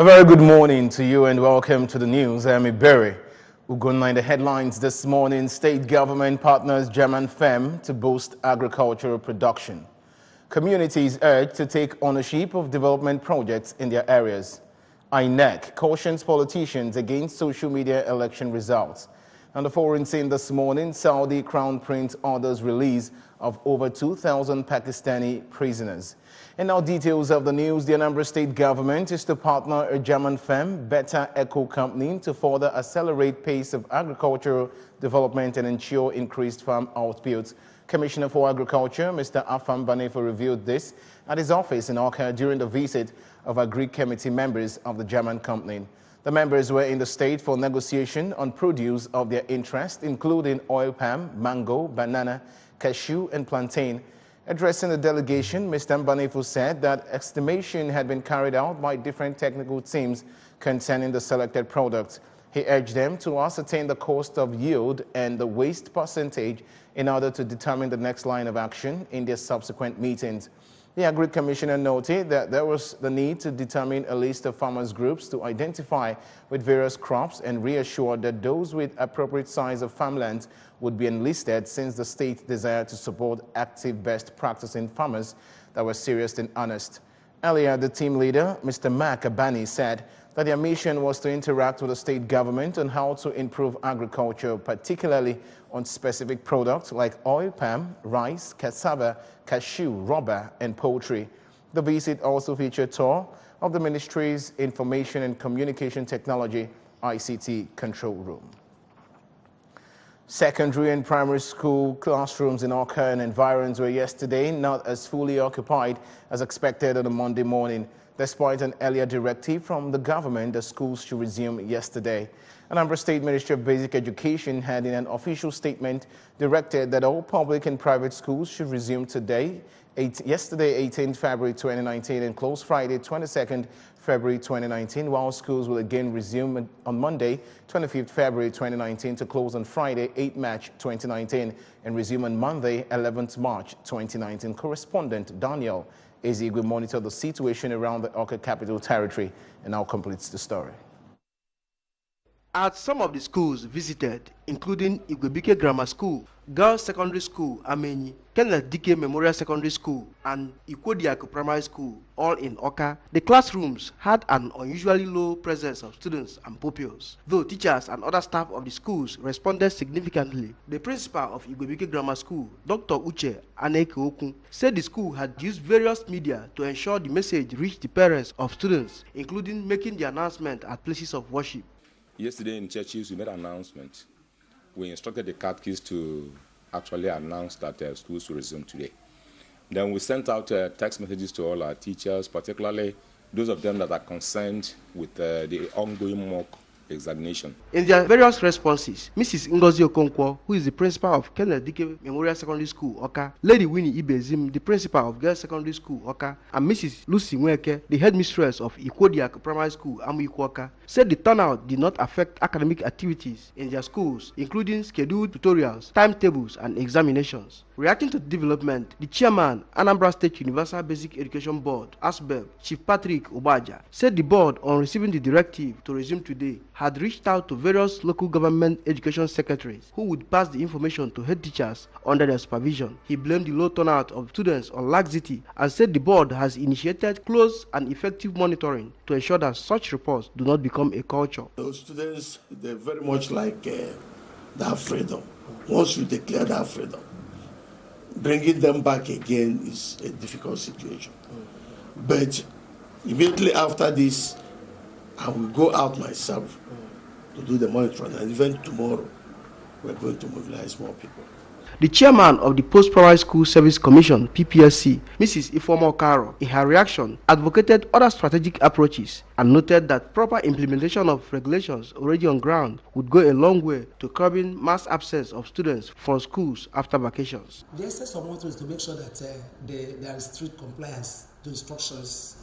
A very good morning to you and welcome to the news. I'm Iberi. We'll go in the headlines this morning. State government partners German firm to boost agricultural production. Communities urged to take ownership of development projects in their areas. INEC cautions politicians against social media election results. And the foreign scene this morning, Saudi Crown Prince orders release of over 2,000 Pakistani prisoners. And now details of the news. The Anambra state government is to partner a German firm, Beta Eco Company, to further accelerate pace of agricultural development and ensure increased farm output. Commissioner for Agriculture, Mr. Afam Banefo, revealed this at his office in Oka during the visit of Agri Committee members of the German company. The members were in the state for negotiation on produce of their interest, including oil palm, mango, banana, cashew, and plantain. Addressing the delegation, Mr. Mbanefo said that estimation had been carried out by different technical teams concerning the selected products. He urged them to ascertain the cost of yield and the waste percentage in order to determine the next line of action in their subsequent meetings. The Agri Commissioner noted that there was the need to determine a list of farmers groups to identify with various crops and reassured that those with appropriate size of farmlands would be enlisted, since the state desired to support active best practicing farmers that were serious and honest. Earlier, the team leader, Mr. Mark Abani, said that their mission was to interact with the state government on how to improve agriculture, particularly on specific products like oil palm, rice, cassava, cashew, rubber, and poultry. The visit also featured a tour of the ministry's Information and Communication Technology ICT control room. Secondary and primary school classrooms in Oka and environs were yesterday not as fully occupied as expected on a Monday morning. Despite an earlier directive from the government, the schools should resume yesterday. Anambra State Ministry of Basic Education had in an official statement directed that all public and private schools should resume yesterday 18th February 2019 and close Friday 22nd February 2019, while schools will again resume on Monday 25th February 2019 to close on Friday 8th March 2019 and resume on Monday 11th March 2019. Correspondent Daniel Ezigwe monitored the situation around the Oka Capital Territory and now completes the story. At some of the schools visited, including Igwebike Grammar School, Girls Secondary School, Amenyi, Kenneth Dike Memorial Secondary School, and Ikwodiaku Primary School, all in Oka, the classrooms had an unusually low presence of students and pupils. Though teachers and other staff of the schools responded significantly, the principal of Igwebike Grammar School, Dr. Uche Aneke Okun, said the school had used various media to ensure the message reached the parents of students, including making the announcement at places of worship. Yesterday in churches, we made an announcement. We instructed the catechists to actually announce that schools will resume today. Then we sent out text messages to all our teachers, particularly those of them that are concerned with the ongoing mock examination. In their various responses, Mrs. Ngozi Okonkwo, who is the principal of Kenneth Dike Memorial Secondary School, Oka, Lady Winnie Ibezim, the principal of Girls Secondary School, Oka, and Mrs. Lucy Nweke, the headmistress of Ikwodiaku Primary School, Amuikwu, Oka, said the turnout did not affect academic activities in their schools, including scheduled tutorials, timetables, and examinations. Reacting to the development, the chairman, Anambra State Universal Basic Education Board, ASBEB, Chief Patrick Obaja, said the board, on receiving the directive to resume today, had reached out to various local government education secretaries who would pass the information to head teachers under their supervision. He blamed the low turnout of students on laxity and said the board has initiated close and effective monitoring to ensure that such reports do not become a culture. Those students, they're very much like that freedom. Once you declare that freedom, bringing them back again is a difficult situation. But immediately after this, I will go out myself to do the monitoring, and even tomorrow we're going to mobilize more people. The chairman of the Post-Primary School Service Commission, PPSC, Mrs. Ifeoma Okaro, in her reaction, advocated other strategic approaches and noted that proper implementation of regulations already on ground would go a long way to curbing mass absence of students from schools after vacations. The essence of motto is to make sure that there is strict compliance to instructions.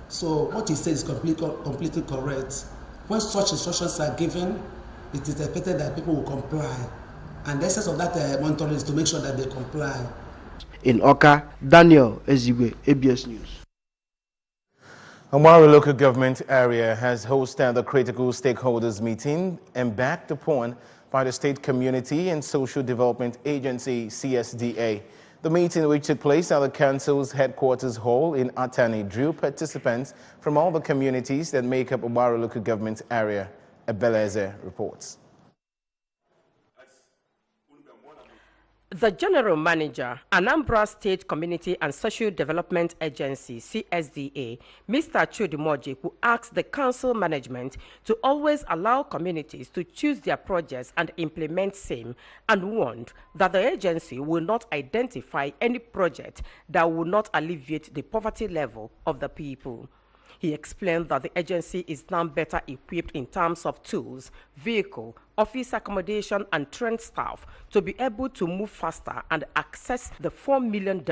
So what he says is completely correct. When such instructions are given, it is expected that people will comply. And the essence of that monitoring is to make sure that they comply. In Oka, Daniel Ezigwe, ABS News. Anambra local government area has hosted the critical stakeholders meeting embarked upon by the State Community and Social Development Agency, CSDA. The meeting, which took place at the council's headquarters hall in Atani, drew participants from all the communities that make up Anambra local government area. Ebeleze reports. The General Manager, Anambra State Community and Social Development Agency, CSDA, Mr. Chudimoji, who asked the council management to always allow communities to choose their projects and implement same, and warned that the agency will not identify any project that will not alleviate the poverty level of the people. He explained that the agency is now better equipped in terms of tools, vehicle, office accommodation, and trained staff to be able to move faster and access the $4 million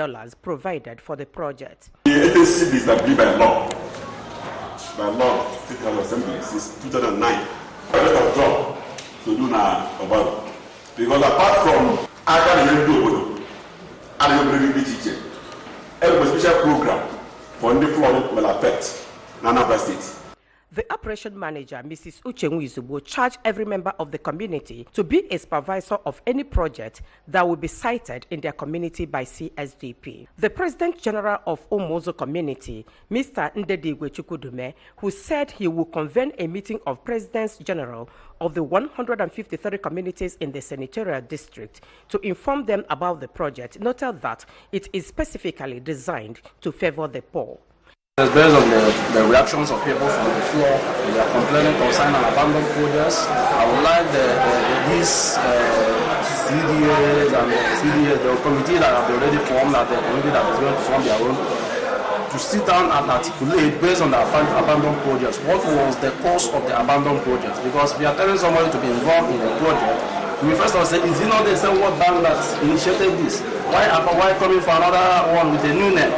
provided for the project. The agency is established by law of State Assembly since 2009. A lot of job to do now about it. Because apart from Aga and teaching, a special program for the flood will affect Anambra State. The operation manager, Mrs. Uchenwizubo, charged every member of the community to be a supervisor of any project that will be cited in their community by CSDP. The President General of Omozo Community, Mr. Ndedigwe Chukwudume, who said he will convene a meeting of Presidents General of the 153 communities in the senatorial district to inform them about the project, noted that it is specifically designed to favor the poor. Based on the reactions of people from the floor, they are complaining concerning abandoned projects. I would like these CDAs and CDAs, the committee that have already formed, that the committee that is going to form their own, to sit down and articulate based on the abandoned projects. What was the cause of the abandoned projects? Because if you are telling somebody to be involved in a project, we first of all say, is it not the same what bank that initiated this? Why coming for another one with a new name?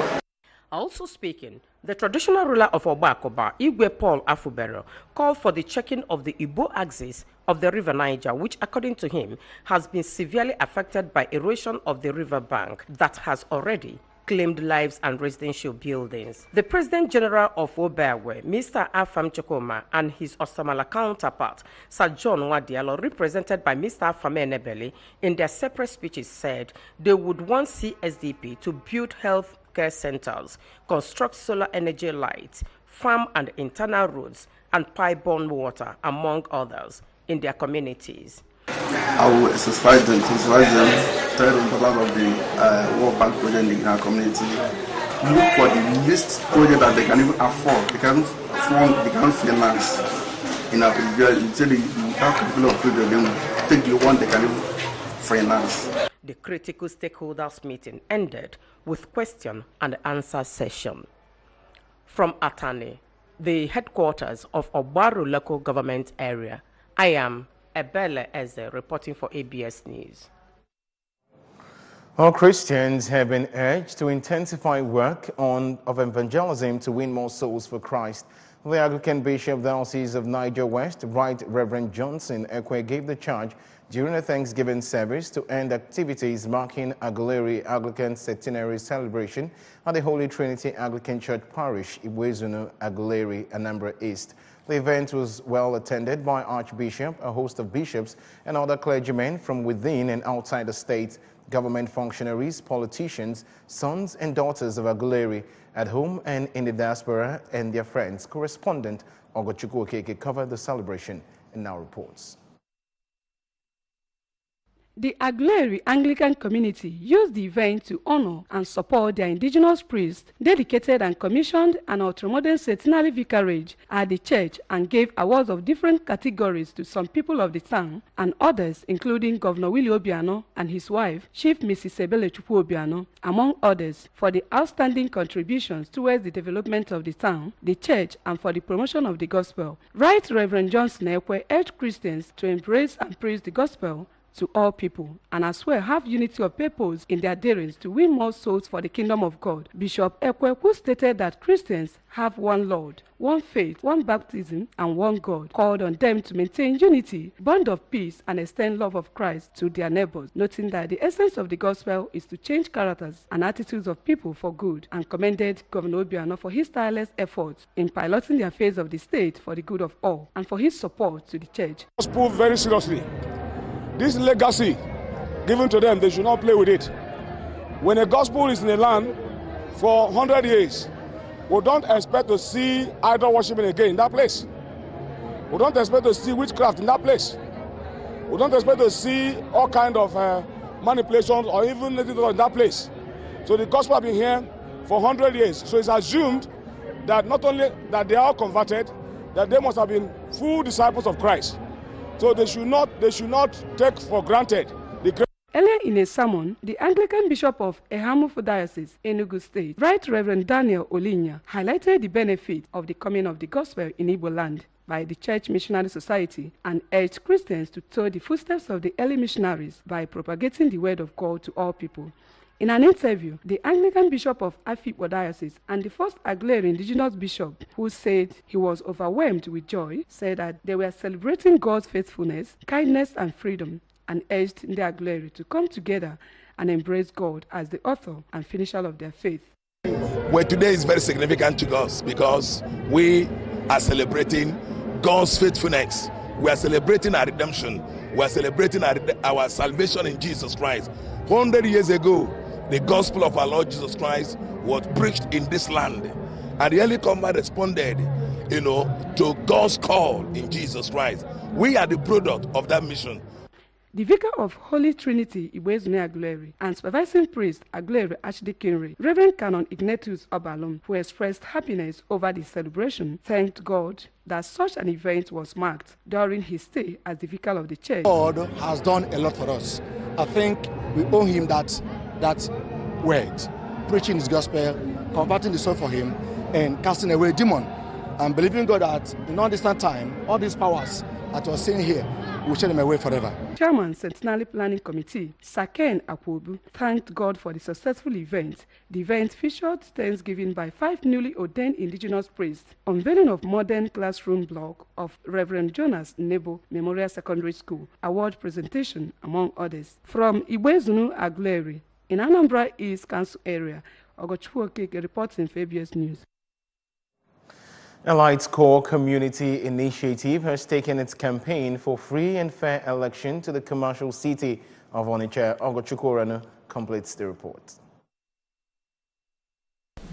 Also speaking, the traditional ruler of Obakoba, Igwe Paul Afubero, called for the checking of the Igbo axis of the River Niger, which, according to him, has been severely affected by erosion of the river bank that has already claimed lives and residential buildings. The President General of Oberwe, Mr. Afam Chokoma, and his Osamala counterpart, Sir John Wadialo, represented by Mr. Afame Nebeli, in their separate speeches said they would want CSDP to build health care centers, construct solar energy lights, farm and internal roads, and pipe-borne water, among others, in their communities. I will exercise them, tell the importance of the World Bank project in our community. Look for the least project that they can even afford. They can finance. In our usually you have a couple of projects, they take the one they can even finance. The critical stakeholders meeting ended with question and answer session. From Atani, the headquarters of Obaru local government area, I am Ebele Eze reporting for ABS News. All Christians have been urged to intensify work of evangelism to win more souls for Christ. The Anglican Bishop, Diocese of Niger West, Right Reverend Johnson Ekwe, gave the charge during a Thanksgiving service to end activities marking Aguleri Anglican Centenary celebration at the Holy Trinity Anglican Church Parish, Ibwezunu, Aguleri, Anambra East. The event was well attended by Archbishop, a host of bishops, and other clergymen from within and outside the state, government functionaries, politicians, sons and daughters of Aguleri at home and in the diaspora, and their friends. Correspondent Ogochukwu Okeke covered the celebration and now reports. The Aguleri Anglican community used the event to honor and support their indigenous priests, dedicated and commissioned an ultramodern centenary vicarage at the church, and gave awards of different categories to some people of the town and others, including Governor Willie Obiano and his wife, Chief Mrs. Ebele Chukwu Obiano, among others, for the outstanding contributions towards the development of the town, the church, and for the promotion of the gospel. Right Reverend Johnson Ekwe urged Christians to embrace and praise the gospel to all people, and as well have unity of purpose in their dealings to win more souls for the kingdom of God. Bishop Ekweku stated that Christians have one Lord, one faith, one baptism, and one God, called on them to maintain unity, bond of peace, and extend love of Christ to their neighbors, noting that the essence of the gospel is to change characters and attitudes of people for good, and commended Governor Obiano for his tireless efforts in piloting the affairs of the state for the good of all, and for his support to the church. Gospel very seriously. This legacy given to them, they should not play with it. When a gospel is in a land for 100 years, we don't expect to see idol worshiping again in that place. We don't expect to see witchcraft in that place. We don't expect to see all kind of manipulations or even in that place. So the gospel has been here for 100 years. So it's assumed that not only that they are all converted, that they must have been full disciples of Christ. So they should not take for granted the. Earlier in a sermon, the Anglican Bishop of Ehamufu Diocese, Enugu State, Right Reverend Daniel Olinya, highlighted the benefit of the coming of the gospel in Igbo land by the Church Missionary Society and urged Christians to follow the footsteps of the early missionaries by propagating the word of God to all people. In an interview, the Anglican Bishop of Afikpo Diocese and the first Aguilera indigenous bishop, who said he was overwhelmed with joy, said that they were celebrating God's faithfulness, kindness, and freedom, and urged the Aguilera to come together and embrace God as the author and finisher of their faith. Well, today is very significant to us because we are celebrating God's faithfulness. We are celebrating our redemption. We are celebrating our salvation in Jesus Christ. 100 years ago, the gospel of our Lord Jesus Christ was preached in this land. And the early convert responded, to God's call in Jesus Christ. We are the product of that mission. The Vicar of Holy Trinity, Ibezune Aguilera, and supervising priest Aguilera Archdeaconry, Reverend Canon Ignatius Obalom, who expressed happiness over the celebration, thanked God that such an event was marked during his stay as the Vicar of the Church. God has done a lot for us. I think we owe him that word, preaching his gospel, converting the soul for him, and casting away demon, and believing God that in all distant time, all these powers that we're seeing here, will show them away forever. Chairman, Centenary Planning Committee, Saken Akwobu, thanked God for the successful event. The event featured thanksgiving by 5 newly ordained indigenous priests, unveiling of modern classroom block of Reverend Jonas Nebo Memorial Secondary School, award presentation, among others. From Ibezune Aguilera, in Anambra East Council area, Ogochukwu Okeke reporting for ABS News. Elite's Core Community Initiative has taken its campaign for free and fair election to the commercial city of Onitsha. Ogochukwu completes the report.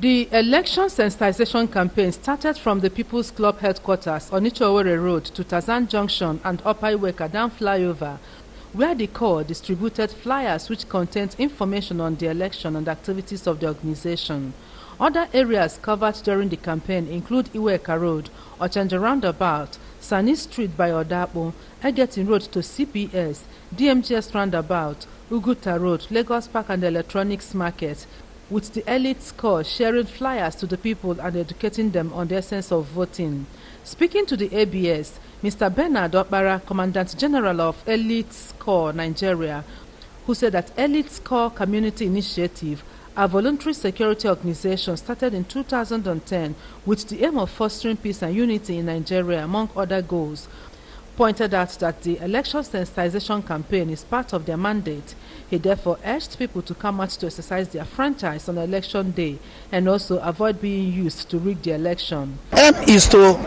The election sensitization campaign started from the People's Club headquarters, Onitsha Road, to Tazan Junction and Upper Iweka down flyover, where the Corps distributed flyers which contained information on the election and activities of the organization. Other areas covered during the campaign include Iweka Road, Ochanja Roundabout, Sani Street by Odapo, Egetin Road to CPS, DMGS Roundabout, Uguta Road, Lagos Park and Electronics Market, with the Elite Corps sharing flyers to the people and educating them on the essence of voting. Speaking to the ABS, Mr. Bernard Okpara, Commandant General of Elite Corps Nigeria, who said that Elite Corps Community Initiative, a voluntary security organization, started in 2010 with the aim of fostering peace and unity in Nigeria, among other goals, pointed out that the election sensitization campaign is part of their mandate. He therefore urged people to come out to exercise their franchise on election day and also avoid being used to rig the election. Aim is to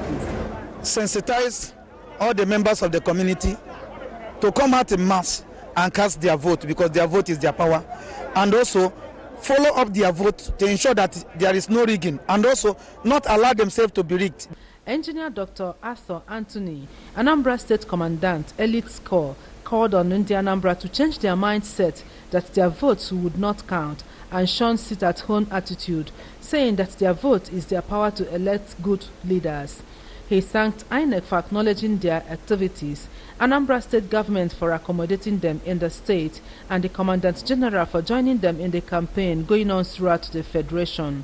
sensitize all the members of the community to come out in mass and cast their vote, because their vote is their power, and also follow up their vote to ensure that there is no rigging, and also not allow themselves to be rigged. Engineer Dr. Arthur Anthony, Anambra State Commandant, Elite Corps, called on Anambra to change their mindset that their votes would not count and shun sit-at-home attitude, saying that their vote is their power to elect good leaders. He thanked INEC for acknowledging their activities, Anambra State Government for accommodating them in the state, and the Commandant General for joining them in the campaign going on throughout the Federation.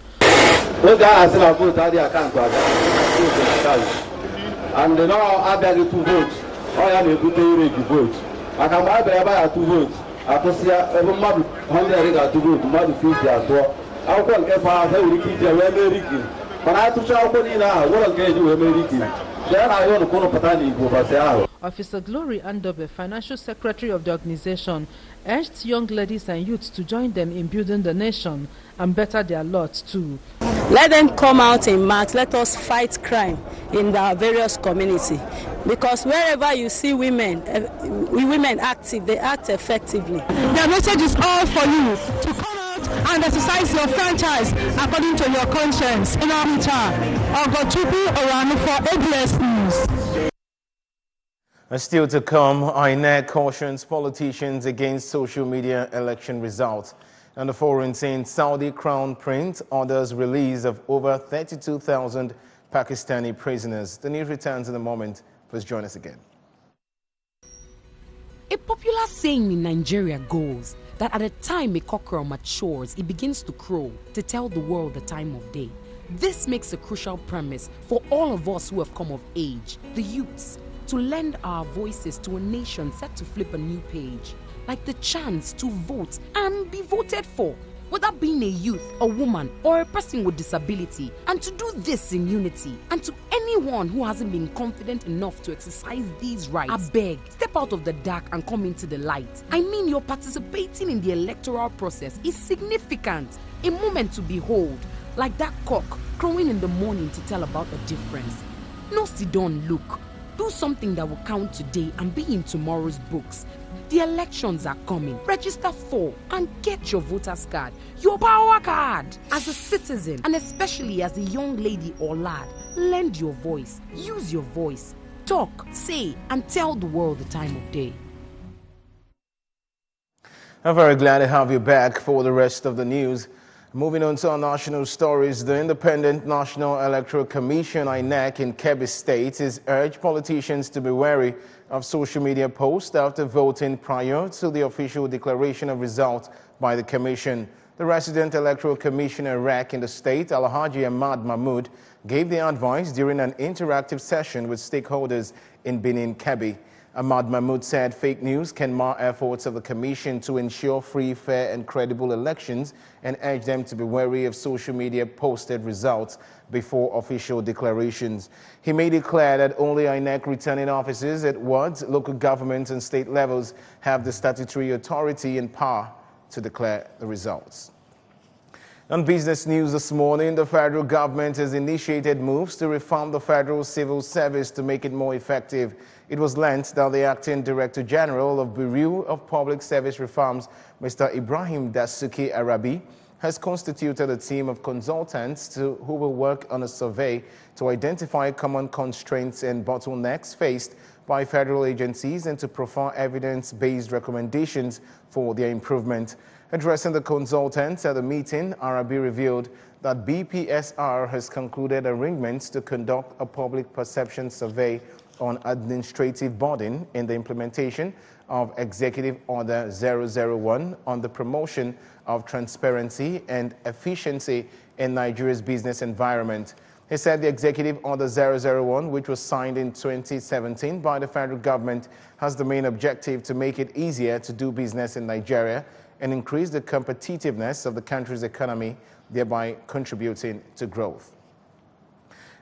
And now I beg you to vote. I am a good vote. maka mgbe a bịara ebe a atụ vootu atụsịa ebe mmadụ 100 ga-atụ vootu mmadụ 50 atụọ akwụkwọ nke fa ahụ enwere ike iji wee mee rigin mana atụcha akwụkwọ niile ahụ gwọrọ nke eji wee mee rigin jee na ahịa ọnụkwụnụ pụta n'Igbo ụbọchị ahụ. Officer Glory Andobe, Financial Secretary of the organization, urged young ladies and youths to join them in building the nation and better their lot too. Let them come out in mass. Let us fight crime in our various community, because wherever you see women active, they act effectively. The message is all for you to come out and exercise your franchise according to your conscience. In our Ogochuku Oranu for ABS News. And still to come, INEC cautions politicians against social media election results. And the foreign saying Saudi Crown Prince orders release of over 32,000 Pakistani prisoners. The news returns in a moment. Please join us again. A popular saying in Nigeria goes that at the time a cockerel matures, it begins to crow to tell the world the time of day. This makes a crucial premise for all of us who have come of age, the youths, to lend our voices to a nation set to flip a new page, like the chance to vote and be voted for, whether being a youth, a woman, or a person with disability, and to do this in unity. And to anyone who hasn't been confident enough to exercise these rights, I beg, step out of the dark and come into the light. I mean, your participating in the electoral process is significant, a moment to behold, like that cock crowing in the morning to tell about the difference. No sit down look. Do something that will count today and be in tomorrow's books. The elections are coming. Register for and get your voter's card, your power card. As a citizen, and especially as a young lady or lad, lend your voice, use your voice, talk, say, and tell the world the time of day. I'm very glad to have you back for the rest of the news. Moving on to our national stories, the Independent National Electoral Commission, INEC, in Kebbi State has urged politicians to be wary of social media posts after voting prior to the official declaration of results by the Commission. The resident Electoral Commissioner REC in the state, Alhaji Ahmad Mahmood, gave the advice during an interactive session with stakeholders in Benin, Kebbi. Ahmad Mahmood said fake news can mar efforts of the Commission to ensure free, fair and credible elections and urged them to be wary of social media posted results before official declarations. He made it clear that only INEC returning officers at wards, local governments and state levels have the statutory authority and power to declare the results. On business news this morning, the federal government has initiated moves to reform the federal civil service to make it more effective. It was learned that the Acting Director General of Bureau of Public Service Reforms, Mr. Ibrahim Dasuki Arabi, has constituted a team of consultants who will work on a survey to identify common constraints and bottlenecks faced by federal agencies and to prefer evidence-based recommendations for their improvement. Addressing the consultants at the meeting, Arabi revealed that BPSR has concluded arrangements to conduct a public perception survey on administrative burden in the implementation of Executive Order 001 on the promotion of transparency and efficiency in Nigeria's business environment. He said the Executive Order 001, which was signed in 2017 by the federal government, has the main objective to make it easier to do business in Nigeria and increase the competitiveness of the country's economy, thereby contributing to growth.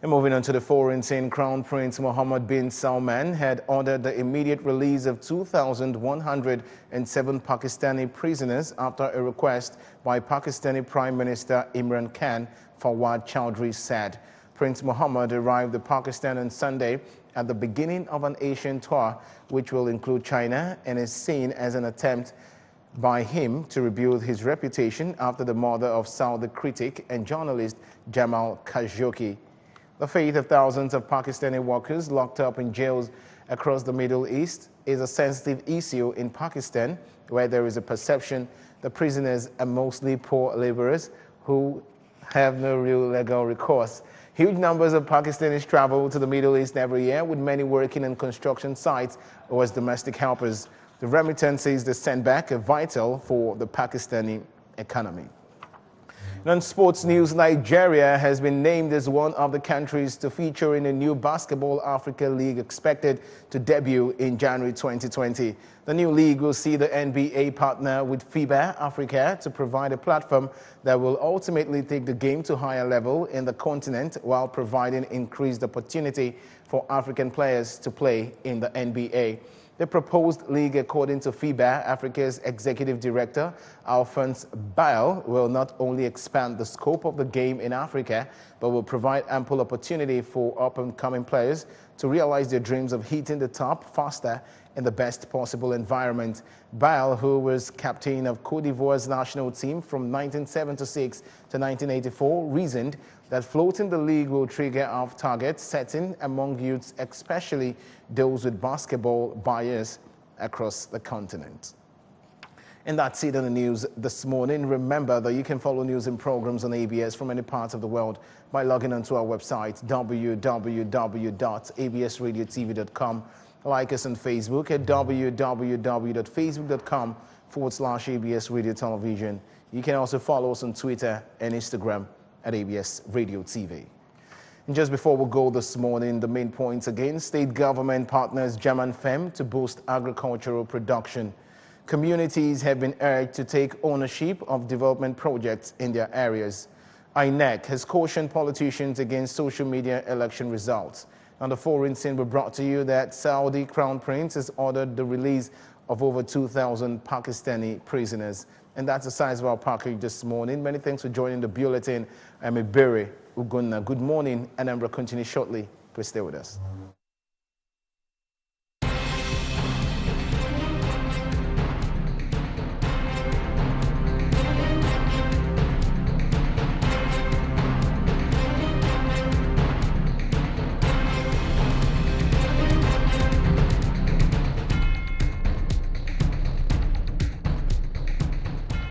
And moving on to the foreign scene, Crown Prince Mohammed bin Salman had ordered the immediate release of 2,107 Pakistani prisoners after a request by Pakistani Prime Minister Imran Khan, Fawad Chowdhury said. Prince Mohammed arrived in Pakistan on Sunday at the beginning of an Asian tour, which will include China, and is seen as an attempt by him to rebuild his reputation after the murder of Saudi critic and journalist Jamal Khashoggi. The fate of thousands of Pakistani workers locked up in jails across the Middle East is a sensitive issue in Pakistan, where there is a perception the prisoners are mostly poor laborers who have no real legal recourse. Huge numbers of Pakistanis travel to the Middle East every year, with many working on construction sites or as domestic helpers. The remittances they send back are vital for the Pakistani economy. And on sports news, Nigeria has been named as one of the countries to feature in a new Basketball Africa League expected to debut in January 2020. The new league will see the NBA partner with FIBA Africa to provide a platform that will ultimately take the game to a higher level in the continent while providing increased opportunity for African players to play in the NBA. The proposed league, according to FIBA Africa's executive director, Alphonse Bail, will not only expand the scope of the game in Africa, but will provide ample opportunity for up-and-coming players to realize their dreams of hitting the top faster in the best possible environment. Bail, who was captain of Cote d'Ivoire's national team from 1976 to 1984, reasoned that floating the league will trigger off-target setting among youths, especially those with basketball bias across the continent. And that's it on the news this morning. Remember that you can follow news and programs on ABS from any part of the world by logging onto our website, www.absradiotv.com. Like us on Facebook at www.facebook.com/ABS Radio Television. You can also follow us on Twitter and Instagram at ABS Radio TV. And just before we go this morning, the main points again: state government partners German firm to boost agricultural production. Communities have been urged to take ownership of development projects in their areas. INEC has cautioned politicians against social media election results. On the foreign scene, we brought to you that Saudi Crown Prince has ordered the release of over 2,000 Pakistani prisoners. And that's the size of our package this morning. Many thanks for joining the bulletin. I'm Iberi Ugonna. Good morning. Anambra continues shortly. Please stay with us.